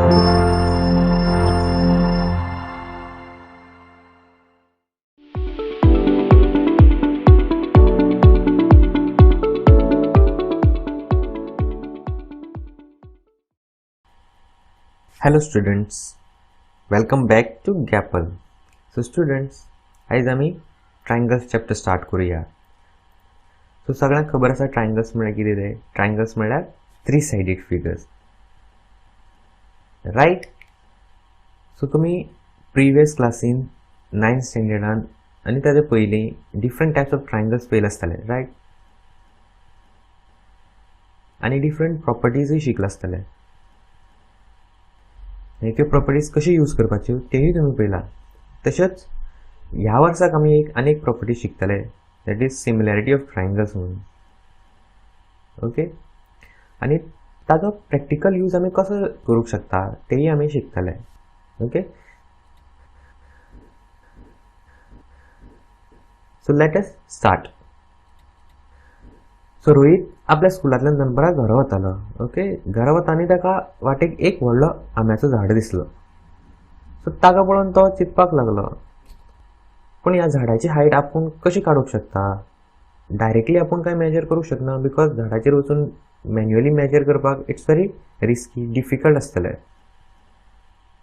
Hello students, welcome back to Gapple. So students, आज आम्ही triangles chapter start करूया. So सगळ्यांक खबर आसा ट्रायंगल्स म्हळ्यार कितें तें. ट्रायंगल्स म्हळ्यार 3 सायडेड फिगर्स, रायट. सो तुमी प्रिवियस क्लासीन 9th स्टँडर्डान आनी ताचे पयलीं डिफरंट टायप्स ऑफ ट्रायंगल्स पळयले आसतले, रायट. आनी डिफरंट प्रॉपर्टीजूय शिकले आसतले. त्यो प्रॉपर्टीज कशी यूज करपाच्यो तेय तुम्ही पळयला. तशेंच ह्या वर्साक आमी एक प्रॉपर्टी शिकतले, that is similarity of triangles म्हणून. ओके. आनी ताजो प्रॅक्टिकल यूज आमी कसो करूंक शकता तेय आमी शिकतले. Okay. So let us start. So Rohit आपल्या स्कुलांतल्यान दनपारां घरा वतालो. ओके. घरा वतानी ताका वाटेक एक व्हडलो आंब्याचो झाड दिसलो. सो ताका पळोवन तो चिंतपाक लागलो, पूण ह्या झाडाची हायट आपूण कशी काडूंक शकता. डायरेक्टली आपूण काय मेजर करूंक शकना, बिकॉज झाडाचेर वचून मॅन्युअली मेजर करपाक इट्स व्हेरी रिस्की, डिफिकल्ट आसतलें,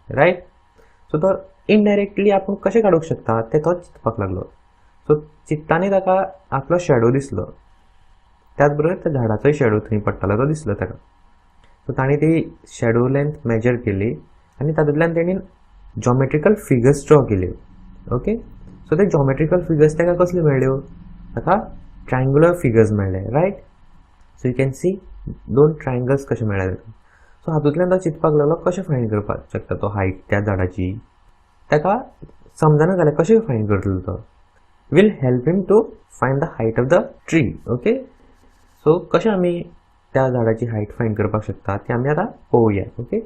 रायट. सो तो इनडायरेक्टली आपूण कशें काडूंक शकता तें तो चिंतपाक लागलो. सो चिंत्तानी ताका आपलो शॅडो दिसलो. त्याच बरोबर त्या झाडाचोय शॅडो थंय पडटालो तो दिसलो ताका. सो ताणें ती शॅडो लेंथ मेजर केली आनी तातूंतल्यान तेणी जॉमेट्रिकल फिगर्स ड्रॉ केल्यो. ओके. सो ते जॉमेट्रिकल फिगर्स ताका कसल्यो मेळ्ळ्यो, ताका ट्रायंगुलर फिगर्स मेळ्ळे, right. So you can see 2 triangles कशे मेळ्ळे ताका. सो हातूंतल्यान तो चिंतपाक लागलो कशें फायंड करपाक शकता तो हायट त्या झाडाची. ताका समजना जालें कशें फायंड करतलो तो. Will help him to find the height of the tree. Okay. So कशें आमी त्या झाडाची हायट फायंड करपाक शकता ते आमी आतां पळोवया. ओके.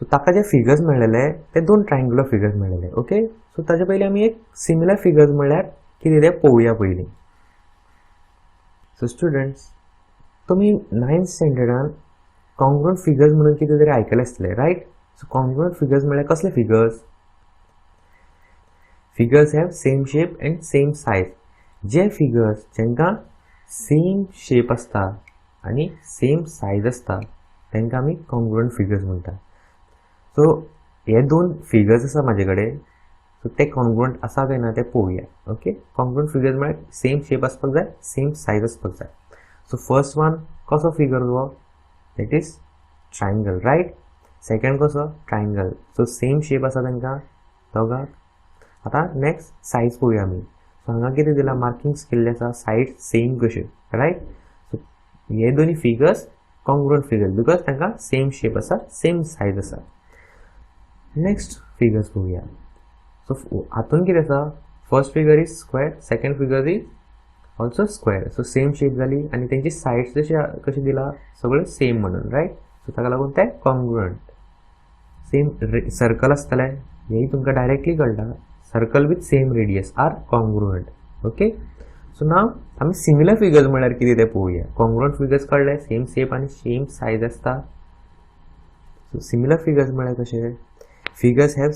सो ताका जे फिगर्स मेळ्ळेले ते 2 ट्रायंगुलर फिगर्स मेळ्ळेले. ओके. सो ताचे पयलीं आमी एक सिमिलर फिगर्स म्हळ्यार कितें तें पळोवया पयलीं. सो स्टुडंट्स, तुमी 9th स्टँडर्डान कॉंग्रुएंट फिगर्स म्हणून कितें तरी आयकलें आसतलें, रायट. सो कॉंग्रुएंट फिगर्स म्हळ्यार कसले figures. Figures have same shape end same size. जे फिगर्स जेंकां सेम शेप आसता आनी सेम सायज आसता तांकां आमी कॉंग्रुएंट फिगर्स म्हणटा. सो हे 2 फिगर्स आसा म्हाजे कडेन. सो ते कॉंग्रुएंट आसा काय ना ते पळोवया. ओके. कॉंग्रुएंट फिगर्स म्हळ्यार सेम शेप आसपाक जाय, सेम सायज आसपाक जाय. सो फर्स्ट वन कसो फिगर हो, that is triangle, right. Second कसो ट्रायंगल. सो सेम शेप आसा तांकां दोगांक. आतां नेक्स्ट सायज पळोवया आमी. सो हांगा कितें दिलां, मार्किंग्स केल्ले आसा, सायड सेम कशे, रायट. सो हे दोनी फिगर्स कॉंग्रुएंट फिगर्स बिकॉज तांकां सेम शेप आसा, सेम सायज आसा. नेक्स्ट फिगर्स पळोवया. सो हातून कितें आसा, first figure is square, second figure is also square. So same shape जाली आनी तेंची सायड्स कशी दिला, सगळे सेम म्हणून, रायट. सो ताका लागून ते कॉंग्रुएंट. सेम सर्कल आसतले, हेय तुमकां डायरेक्टली कळटा. Circle with same radius are congruent. Okay. So now आमी सिमिलर फिगर्स म्हळ्यार कितें तें पळोवया. कॉंग्रुएंट फिगर्स कळ्ळे, सेम शेप आनी सेम सायज आसता. सो सिमिलर फिगर्स म्हळ्यार कशे, फिगर्स हॅव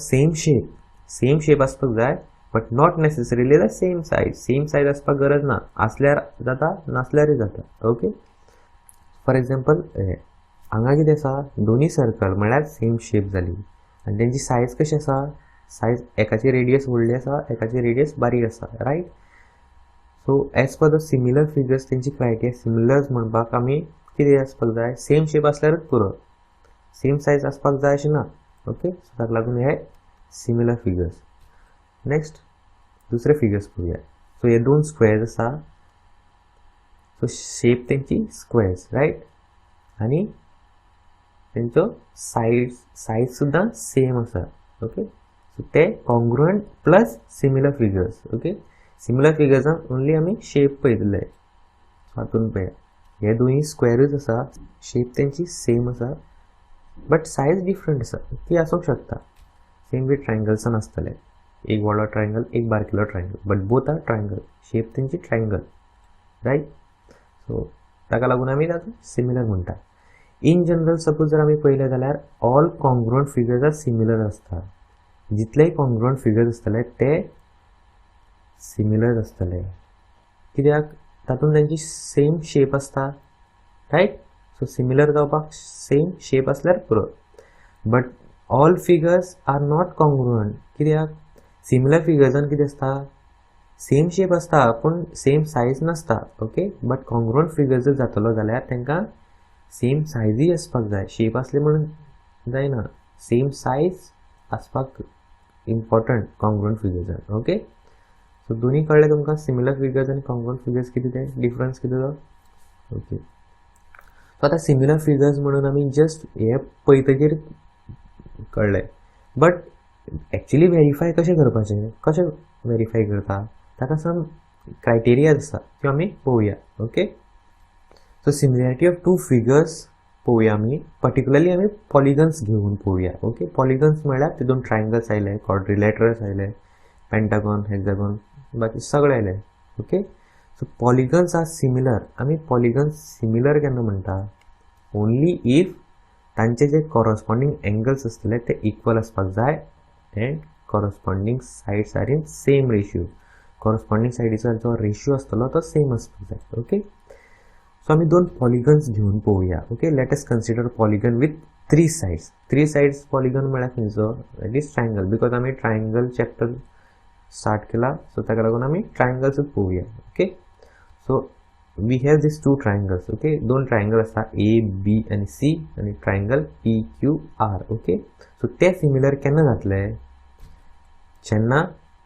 सेम शेप आसपाक जाय, but not necessarily the same size. Same size आसपाक गरज ना, आसल्यार जाता नासल्यारूय जाता. ओके. फॉर एग्जाम्पल हांगा कितें आसा, दोनी सर्कल म्हळ्यार सेम शेप जाली आनी तेंची सायज कशी आसा, सायज एकाची रेडियस व्हडली आसा, एकाची रेडियस बारीक आसा, right. So as per the similar figures तेंची क्रायटेरिया सिमिलर्स म्हणपाक आमी कितें आसपाक जाय, सेम शेप आसल्यारूच पुरो, सेम सायज आसपाक जाय अशें ना. ओके. सो ताका लागून हे सिमिलर फिगर्स. नेक्स्ट दुसरे फिगर्स पळोवया. सो हे 2 स्क्वेअर्स आसा. सो शेप तेंची स्क्वेअर्स, रायट. आनी तेंचो सायज सुद्दां सेम आसा. ओके. सो ते congruent plus similar figures. Okay. Similar फिगर्सान ओन्ली आमी शेप पळयतले. हातून पळया, हे दोनी स्क्वेअरूच आसा, शेप तेंची सेम आसा, बट सायज डिफरंट आसा. ती आसूंक शकता. सेम वीथ ट्रायंगल्सान आसतले, एक व्हडलो ट्रायंगल, एक बारकेलो triangle, but both are triangle, shape तेंची ट्रायंगल, रायट. सो ताका लागून आमी ताका सिमिलर म्हणटा. इन जनरल सपोज जर आमी पळयलें जाल्यार all congruent figures are similar आसता. जितलेय कॉन्ग्रुअंट फिगर्स आसतले ते सिमिलर आसतले. कित्याक तातूंत तांची सेम शेप आसता, रायट. सो सिमिलर जावपाक सेम शेप आसल्यार पुरो. But all figures are not congruent. कित्याक सिमिलर फिगर्सान कितें आसता, सेम शेप आसता पूण सेम सायज नासता. ओके. बट कॉन्ग्रुअंट फिगर्स जर जातलो जाल्यार तांकां सेम सायजूय आसपाक जाय. शेप आसले म्हणून जायना, सेम सायज आसपाक इम्पॉर्टंट कॉन्ग्रुअंट फिगर्सान. ओके. सो दोन्ही कळ्ळें तुमकां, सिमिलर फिगर्स आनी कॉन्ग्रुअंट फिगर्स कितें ते डिफरन्स कितें तो. ओके. सो आतां सिमिलर फिगर्स म्हणून आमी जस्ट हे पळयतकीर कळ्ळें. बट एक्चुअली व्हेरीफाय कशें करपाचें, कशें व्हेरीफाय करता, ताका सम क्रायटेरिया आसा त्यो आमी पळोवया. Okay. So similarity of two figures पळोवया आमी. पर्टिक्युलरली आमी पॉलिगन्स घेवन पळोवया. ओके. पॉलिगन्स म्हळ्यार तितून ट्रायंगल्स आयले, क्वाड्रिलेटरल्स आयले, पेंटागॉन, हेक्सागॉन, बाकी सगळे आयले. Okay. So polygons are similar. आमी पॉलिगन्स सिमिलर केन्ना म्हणटा, ओनली इफ तांचे जे कॉरस्पॉन्डिंग एंगल्स आसतले ते इक्वल आसपाक जाय and corresponding sides are in same ratio. Corresponding सायडीचो जो रेशियो आसतलो तो सेम आसपाक जाय. ओके. सो आमी दोन पॉलिगन्स घेवन पळोवया. Okay. Let us consider polygon with 3 sides. 3 sides polygon म्हळ्यार खंयचो, दॅट इज ट्रायंगल. बिकॉज आमी ट्रायंगल चॅप्टर स्टार्ट केला, सो ताका लागून आमी ट्रायंगल्सूच पळोवया. Okay. So we have this 2 triangles. Okay. दोन ट्रायंगल आसता, ए बी आनी सी, आनी triangle P Q R. Okay. So ते सिमिलर केन्ना जातले, जेन्ना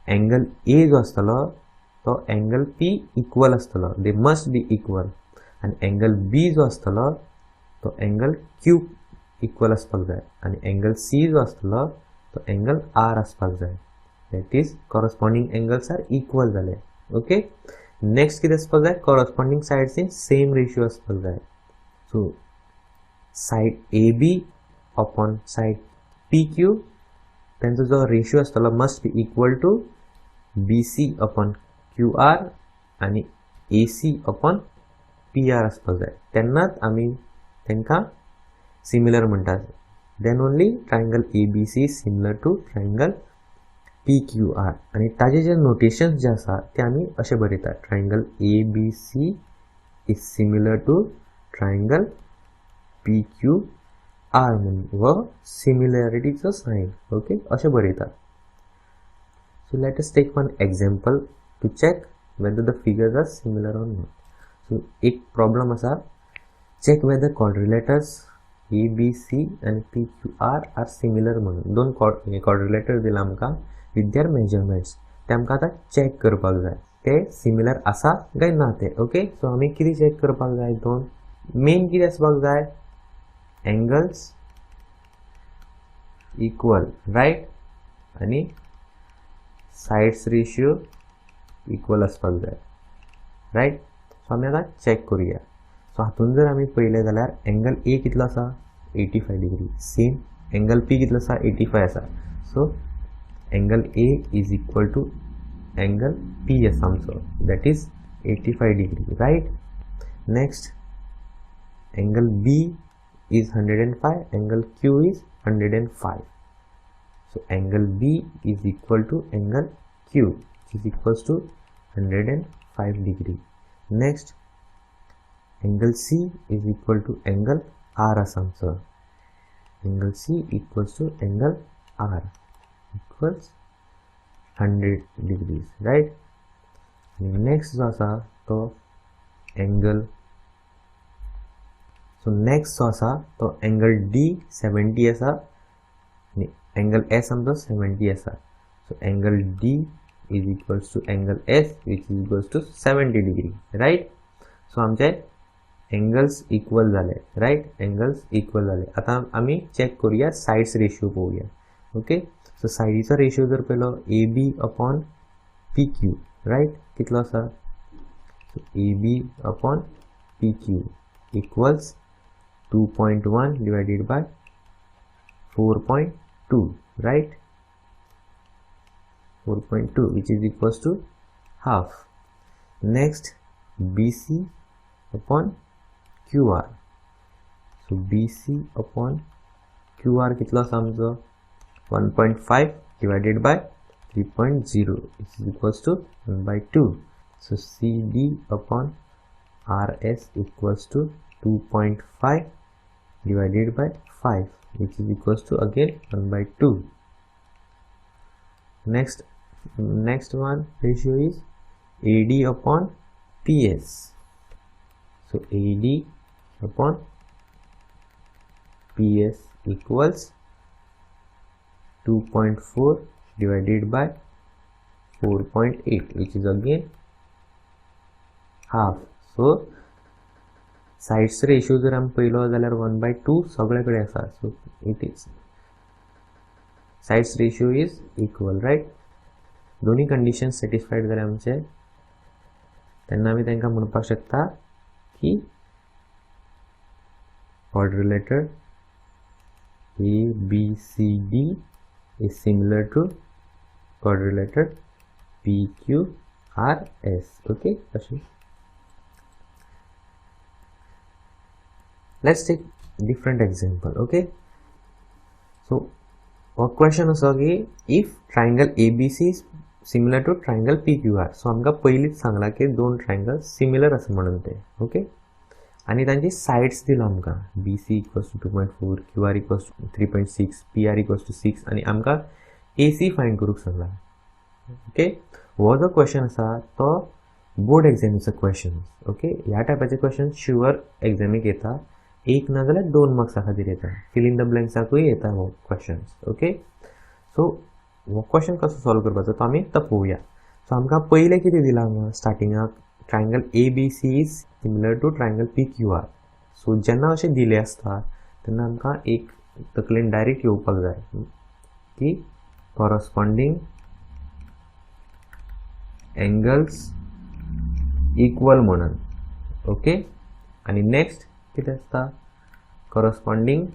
एंगल ए जो आसतलो तो एंगल पी इक्वल आसतलो. They must be equal. आनी एंगल बी जो आसतलो तो एंगल क्यू इक्वल आसपाक जाय. आनी एंगल सी जो आसतलो तो एंगल आर आसपाक जाय. That is corresponding angles are equal जाले. ओके. नेक्स्ट कितें आसपाक जाय, corresponding sides in same ratio आसपाक जाय. So side A B upon side P Q, तांचो जो रेशियो आसतलो must be equal to B C upon Q R आनी A C upon P R आसपाक जाय. तेन्नाच आमी तांकां सिमिलर म्हणटात. Then only triangle A B C similar to triangle P Q R. आनी ताजे जे नोटेशन्स जे आसा ते आमी अशें बरयतात. Triangle A B C is similar to triangle P Q R म्हणून व सिमिलॅरिटीचो सायन. ओके. अशें बरयतात. So let us take one example to check whether the figures are similar or not. So एक प्रॉब्लम आसा, check whether quadrilaterals A B C आनी P Q R similar म्हणून. दोन क्वाड्रिलेटर दिला आमकां विथ देअर मेजरमेंट्स. ते आमकां आतां चेक करपाक जाय ते सिमिलर आसा काय ना ते. ओके. सो आमी कितें चेक करपाक जाय, दोन मेन कितें आसपाक जाय, एंगल्स इक्वल, रायट, आनी सायड्स रेशियो इक्वल आसपाक जाय, रायट. सो आमी आतां चेक करुया. सो हातून जर आमी पळयलें जाल्यार एंगल ए कितलो आसा, 85 डिग्री. सेम एंगल पी कितलो आसा, 85 आसा. So angle A is equal to angle P आसा आमचो, that is 85 degree, right. Next angle B is 105, angle Q is 105. So angle B is equal to angle Q, which is equals to 105 degree. Next, angle C is equal to angle R asamsa. Angle C equals to angle R equals 100 degrees, right? Next जो आसा तो angle. So next जो आसा तो angle D 70 आसा, angle S आमचो 70 आसा. So angle D is equals to angle S which is equals to 70 degree, right? So आमचे एंगल्स इक्वल जाले, राइट. एंगल्स इक्वल जाले. आता आमी चेक करूया साइड्स रेशियो पळोवया. ओके. सो साइडीचो रेशियो जर पळयलो A B upon P Q, right, कितलो आसा. So A B upon P Q equals 2.1 divided by 4.2, right? 4.2 which is equals to half. Next BC upon QR. So BC upon QR कितलो आसा आमचो 1.5 divided by 3.0 is equals to 1/2. So CD upon RS equals to 2.5 divided by 5, which is equals to again 1/2. Next one ratio is AD upon PS. So AD upon PS equals 2.4 divided by 4.8, which is again half. So sides ratio जर आमी पळयलो जाल्यार 1/2 सगळे कडेन आसा. So it is sides ratio is equal, right. दोन्ही condition satisfied जाले आमचे, तेन्ना आमी तांकां म्हणपाक शकता की quadrilateral ABCD is similar to quadrilateral PQRS. Okay, question. Let's take different example. Okay, so what question is कि if triangle ABC is similar to triangle PQR, so आमका पयलीच सांगला की दोन ट्रायंगल सिमिलर असं म्हणून ते. ओके, आणि तांची साइड्स दिलो आमका BC equals to 2.4, QR equals to 3.6, PR equals to 6 आणि आमका AC फाइंड करूक सांगला. ओके, हो जो क्वेश्चन असा तो बोर्ड एक्झामीचो क्वेश्चन. ओके, ह्या टायपाचे क्वेश्चन शुअर एक्झामीक येता, एक ना जाल्यार 2 मार्क्सा खातीर येता, फिल इन द ब्लँक्साकूय येता हो क्वेश्चन्स. ओके, सो हो क्वेश्चन कसो सॉल्व करपाचो तो आमी तो पळोवया. सो आमकां पयलें कितें दिलां हांगा स्टार्टिंगाक triangle ABC is similar to triangle PQR. So जेन्ना अशें दिलें आसता तेन्ना आमकां एक तकलेन डायरेक्ट येवपाक जाय की कॉरस्पॉन्डिंग एंगल्स इक्वल म्हणून. ओके, आणि नेक्स्ट कितें आसता corresponding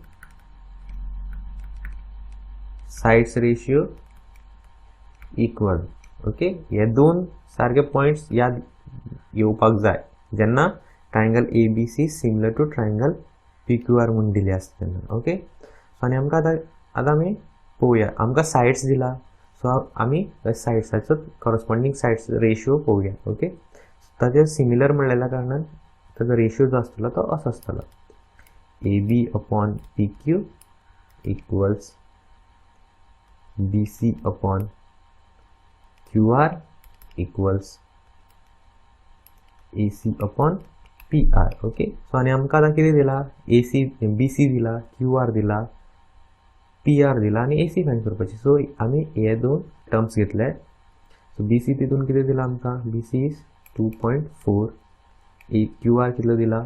sides ratio equal. Okay, हे दोन सारखे पॉइंट्स याद येवपाक जाय जेन्ना triangle ABC similar to triangle PQR म्हणून दिले आसता तेन्ना. ओके, सो आनी आमकां आतां आमी पळोवया, आमकां साइड्स दिला, सो आमी साइड्साचो कॉरस्पॉन्डिंग साइड्स रेशियो पळोवया. ओके, ताचेर सिमिलर म्हणलेल्या कारणान ताचो रेशियो जो आसतलो तो असो आसतलो AB upon PQ equals BC upon QR equals AC upon PR. Okay, so आनी आमकां आतां कितें दिला BC दिला, QR दिला, PR दिला आनी AC फायंड करपाची. सो आमी हे दोन टर्म्स घेतले. सो BC तितून कितें दिला आमकां BC इज 2.4, QR कितलो दिला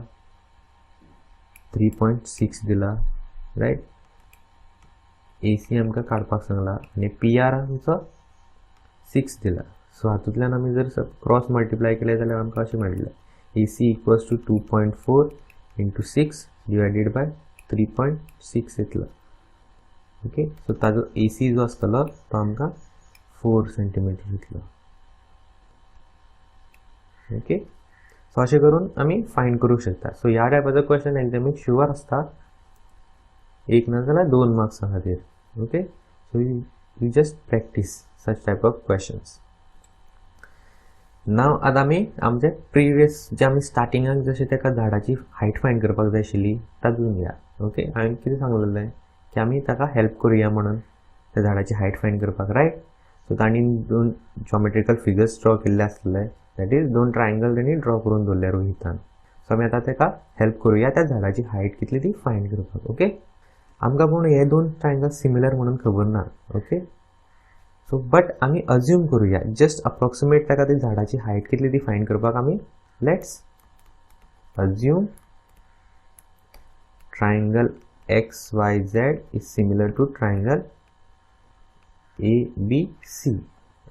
3.6 दिला, राइट. AC आमकां काडपाक सांगला आनी PR आमचो 6 दिला. सो हातूंतल्यान आमी जर क्रॉस मल्टिप्लाय केले जाल्यार आमकां अशें मेळटलें AC equals to 2.4 into 6 divided by 3.6 येतलो. ओके, सो ताजो AC जो आसतलो तो आमकां 4 सेंटीमीटर येतलो. ओके, सो अशें करून आमी फायंड करूंक शकता. सो ह्या टायपाचो क्वेश्चन एक्झामीक शुअर आसता, एक ना जाल्यार 2 मार्क्सा खातीर. Okay, so you just practice such type of questions. Now आतां आमी आमचे प्रिवियस जे आमी स्टार्टिंगाक जशें ताका झाडाची हायट फायंड करपाक जाय आशिल्ली तातूंत या. ओके, हांवें कितें सांगलेलें की आमी ताका हेल्प करुया म्हणून त्या झाडाची हायट फायंड करपाक, रायट. सो तांणी 2 जॉमेट्रिकल फिगर्स ड्रॉ केल्ले आसले, दॅट इज 2 ट्रायंगल तांणी ड्रॉ करून दवरले रोहितान. सो आमी आतां ताका हेल्प करुया त्या झाडाची हायट कितली ती फायंड करपाक. ओके, आमकां पूण हे 2 ट्रायंगल सिमिलर म्हणून खबर ना. ओके, सो बट आमी अज्यूम करुया, जस्ट अप्रॉक्सिमेट ताका ती झाडाची हायट कितली ती फायंड करपाक आमी let's assume triangle XYZ is similar to triangle ABC.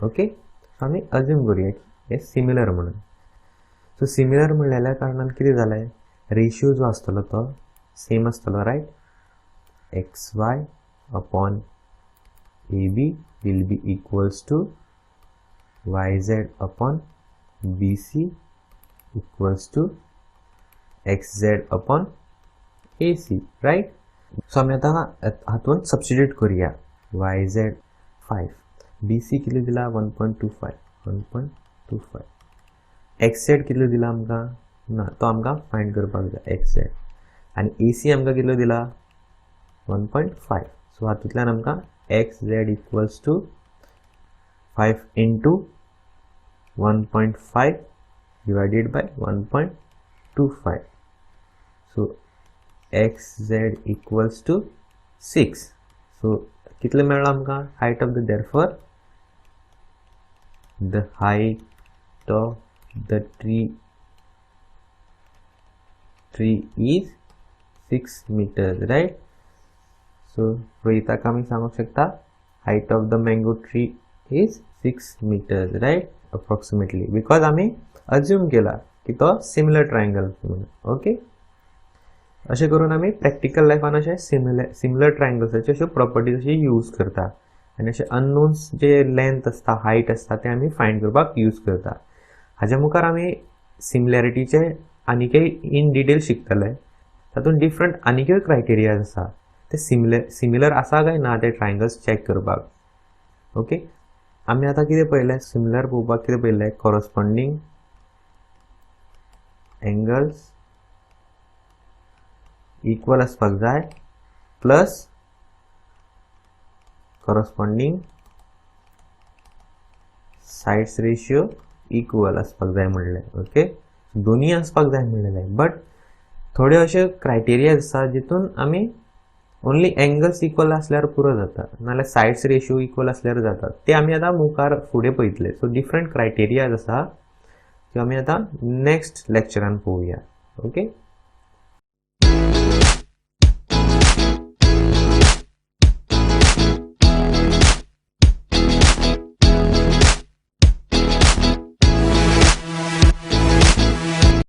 Okay, so आमी अज्यूम करुया की हे सिमिलर म्हणून. सो सिमिलर म्हणलेल्या कारणान कितें जालें, रेशियो जो आसतलो तो सेम आसतलो, right. XY upon AB will be equals to YZ upon BC equals to XZ upon AC, right. So आम्ही आता हातून सबस्टिट्यूट करूया. YZ5 BC कितलो दिला 1.25 XZ कितलो दिला आमकां ना तो आमकां फायंड करपाक जाय XZ आनी AC आमकां कितलो दिला 1.5. सो हातूंतल्यान आमकां XZ equals to 5 into 1.5 divided by 1.25. So XZ equals to 6. So कितले मेळ्ळा आमकां height of the therefore the height of the tree is 6 meters, right? So रोहिताक आमी सांगूक शकता height of the mango tree is 6 meters, right? Approximately, because आमी assume केला की तो सिमिलर ट्रायंगल म्हणून. ओके, अशें करून आमी प्रॅक्टिकल लायफान अशें सिमिलर ट्रायंगल्साचे अश्यो प्रॉपर्टीज अशी यूज करता आनी अशे अननोन्स जे लेंथ आसता हायट आसता ते आमी फायंड करपाक यूज करता. हाज्या मुखार आमी सिमिलॅरिटीचे आनिकय इन डिटेल शिकतले. तातूंत डिफरंट आनिकय क्रायटेरियाज आसा ते सिमिलर आसा काय ना ते ट्रायंगल्स चॅक करपाक. ओके, आमी आतां कितें पळयलें सिमिलर पळोवपाक कितें पळयलें कॉरस्पॉन्डिंग एंगल्स इक्वल आसपाक जाय plus corresponding sides ratio equal आसपाक जाय म्हणलें. ओके, दोन्ही आसपाक जाय म्हणलें. बट थोडे अशे क्रायटेरिया आसा जितून आमी ओन्ली एंगल्स इक्वल आसल्यार पुरो जाता नाल्यार साइड्स रेशियो इक्वल आसल्यार जाता. ते आमी आतां मुखार फुडें पळयतले. सो डिफरंट क्रायटेरियाज आसा त्यो आमी आतां नेक्स्ट लेक्चरान पळोवया. ओके.